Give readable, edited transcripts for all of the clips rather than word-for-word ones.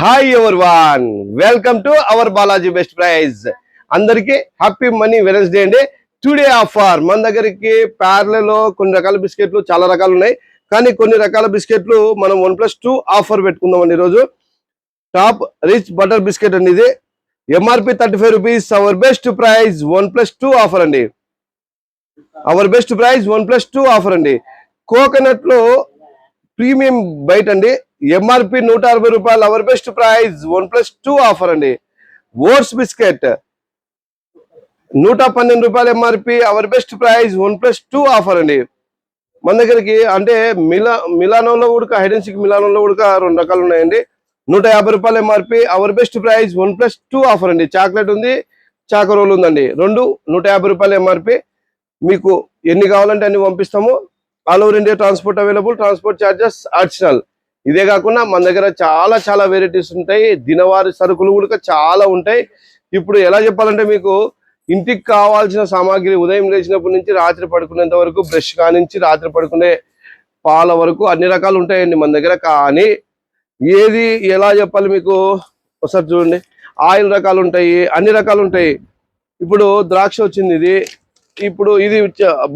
Hi everyone, welcome to our Balaji best price. అందరికి happy money Wednesday అండి. Today offer మన దగ్గరికి ప్యారలలో కొన్ని రకాల బిస్కెట్లు చాలా రకాలు ఉన్నాయి. కానీ కొన్ని రకాల బిస్కెట్లు మనం 1+2 ఆఫర్ పెట్టుకుందామండి. ఈరోజు టాప్ రిచ్ బటర్ బిస్కెట్ అండి. ఇది MRP 35 rupees. Our best price 1+2 offer అండి. అవర్ బెస్ట్ ప్రైజ్ 1+2 ఆఫర్ అండి. కోకోనట్ లో ప్రీమియం బైట్ అండి. ఎంఆర్పి 160 రూపాయలు. అవర్ బెస్ట్ ప్రైజ్ 1+2 ఆఫర్ అండి. ఓట్స్ బిస్కెట్ 112 రూపాయలు MRP. Our best price 1+2 offer అండి. మన దగ్గరికి అంటే మిలానోలో కూడా హైడ్ అండ్ సీక్ మిలానోలో కూడా 2 రకాలు ఉన్నాయండి. 150 రూపాయలు MRP. Our best price 1+2 offer అండి. చాక్లెట్ ఉంది, చాకో రోల్ ఉందండి. 2 150 రూపాయలు ఎంఆర్పి. మీకు ఎన్ని కావాలంటే అన్ని పంపిస్తాము. All over India transport available. Transport charges additional. ఇదే కాకుండా మన దగ్గర చాలా వెరైటీస్ ఉంటాయి. దినవారీ సరుకులు కూడా చాలా ఉంటాయి. ఇప్పుడు ఎలా చెప్పాలంటే మీకు ఇంటికి కావాల్సిన సామాగ్రి ఉదయం లేచినప్పటి నుంచి రాత్రి పడుకునేంత వరకు, బ్రష్ కానించి రాత్రి పడుకునే పాల వరకు అన్ని రకాలు ఉంటాయండి మన దగ్గర. కానీ ఏది ఎలా చెప్పాలి మీకు ఒకసారి చూడండి. ఆయిల్ రకాలు ఉంటాయి, అన్ని రకాలు ఉంటాయి. ఇప్పుడు ద్రాక్ష వచ్చింది. ఇది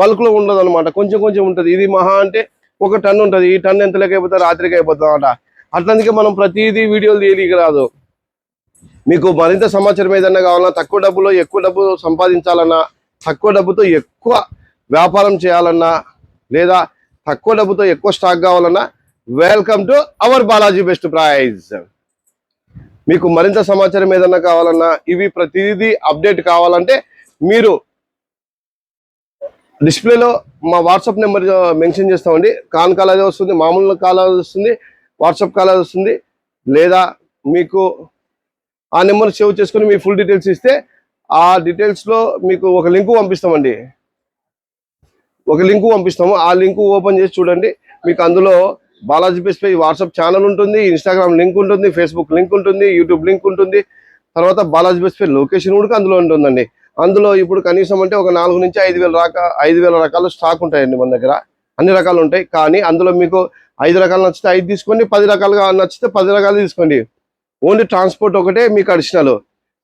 బల్క్ లో ఉండదు అనమాట, కొంచెం ఉంటది. ఇది మహా అంటే 1 టన్ ఉంటది. ఈ టన్ ఎంత లెక్క అయిపోతుంది, రాత్రికి అయిపోతుంది అనమాట. అట్లందుకే మనం ప్రతిదీ వీడియోలు తీయడానికి రాదు. మీకు మరింత సమాచారం ఏదన్నా కావాలన్నా, తక్కువ డబ్బులో ఎక్కువ డబ్బు సంపాదించాలన్నా, తక్కువ డబ్బుతో ఎక్కువ వ్యాపారం చేయాలన్నా, లేదా తక్కువ డబ్బుతో ఎక్కువ స్టాక్ కావాలన్నా, welcome to our Balaji best price. మీకు మరింత సమాచారం ఏదన్నా కావాలన్నా, ఇవి ప్రతిదీ అప్డేట్ కావాలంటే మీరు డిస్ప్లేలో మా వాట్సాప్ నెంబర్ మెన్షన్ చేస్తామండి. కాల్ అది వస్తుంది, మామూలు కాల్ అది వస్తుంది, వాట్సాప్ కాల్ అది వస్తుంది. లేదా మీకు ఆ నెంబర్ సేవ్ చేసుకుని మీ ఫుల్ డీటెయిల్స్ ఇస్తే ఆ డీటెయిల్స్లో మీకు ఒక లింక్ పంపిస్తామండి. ఆ లింక్ ఓపెన్ చేసి చూడండి. మీకు అందులో Balaji best price WhatsApp channel ఉంటుంది, ఇన్స్టాగ్రామ్ లింక్ ఉంటుంది, ఫేస్బుక్ లింక్ ఉంటుంది, యూట్యూబ్ లింక్ ఉంటుంది. తర్వాత బాలాజీ బెస్ట్ ప్రైజ్ లొకేషన్ కూడా అందులో ఉంటుందండి. అందులో ఇప్పుడు కనీసం అంటే ఒక 4 నుంచి 5,000 రకాల స్టాక్ ఉంటాయండి మన దగ్గర. అన్ని రకాలు ఉంటాయి. కానీ అందులో మీకు 5 రకాలు నచ్చితే 5 తీసుకోండి, 10 రకాలుగా నచ్చితే 10 రకాలు తీసుకోండి. ఓన్లీ ట్రాన్స్పోర్ట్ ఒకటే మీకు అడిషనల్.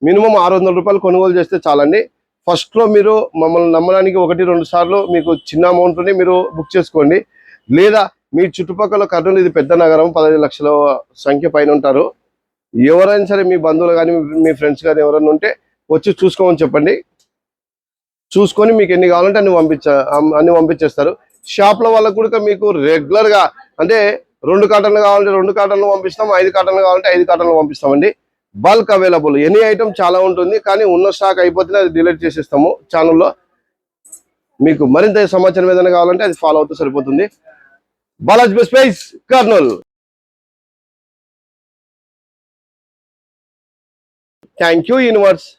మినిమం 600 రూపాయలు కొనుగోలు చేస్తే చాలండి. ఫస్ట్ లో మీరు మమ్మల్ని నమ్మడానికి 1-2 సార్లు మీకు చిన్న అమౌంట్ని మీరు బుక్ చేసుకోండి. లేదా మీ చుట్టుపక్కల కర్నూలు ఇది పెద్ద నగరం, 15 లక్షల సంఖ్య పైన ఉంటారు. ఎవరైనా సరే మీ బంధువులు కానీ మీ ఫ్రెండ్స్ కానీ ఎవరైనా ఉంటే వచ్చి చూసుకోమని చెప్పండి. చూసుకొని మీకు ఎన్ని కావాలంటే అన్ని పంపించేస్తారు. షాప్ల వాళ్ళకు కూడా మీకు రెగ్యులర్ గా అంటే 2 కార్టన్లు కావాలంటే 2 కార్టన్లు పంపిస్తాం, 5 కార్టన్లు కావాలంటే 5 కార్టన్లు పంపిస్తామండి. Bulk available. ఎనీ ఐటమ్ చాలా ఉంటుంది. కానీ ఉన్న స్టాక్ అయిపోతే అది డిలీట్ చేసేస్తాము ఛానల్లో. మీకు మరింత సమాచారం ఏదైనా కావాలంటే అది ఫాలో అవుతూ సరిపోతుంది. Balaji best price Kurnool. Thank you universe.